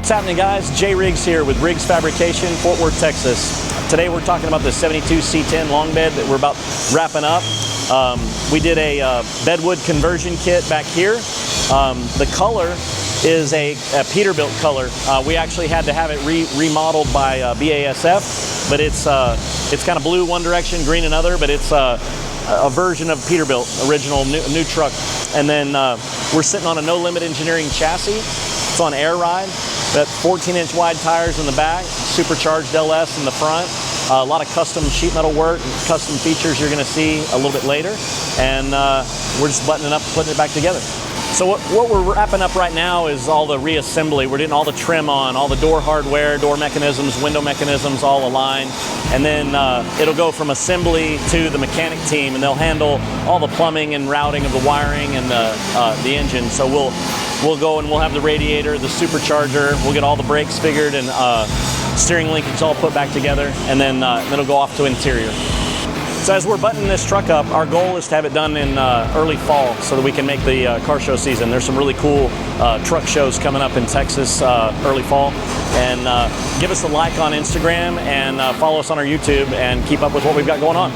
What's happening, guys? Jay Riggs here with Riggs Fabrication, Fort Worth, Texas. Today we're talking about the 72 C10 long bed that we're about wrapping up. We did a bedwood conversion kit back here. The color is a Peterbilt color. We actually had to have it remodeled by BASF, but it's kind of blue one direction, green another, but it's a version of Peterbilt, original new truck. And then we're sitting on a No Limit Engineering chassis. It's on air ride. Got 14-inch wide tires in the back, supercharged LS in the front. A lot of custom sheet metal work, custom features you're going to see a little bit later. And we're just buttoning up, putting it back together. So what we're wrapping up right now is all the reassembly. We're getting all the trim on, all the door hardware, door mechanisms, window mechanisms all aligned. And then it'll go from assembly to the mechanic team, and they'll handle all the plumbing and routing of the wiring and the engine. So we'll go and we'll have the radiator, the supercharger, we'll get all the brakes figured and steering linkage all put back together, and then it'll go off to interior. So as we're buttoning this truck up, our goal is to have it done in early fall so that we can make the car show season. There's some really cool truck shows coming up in Texas early fall. And give us a like on Instagram and follow us on our YouTube and keep up with what we've got going on.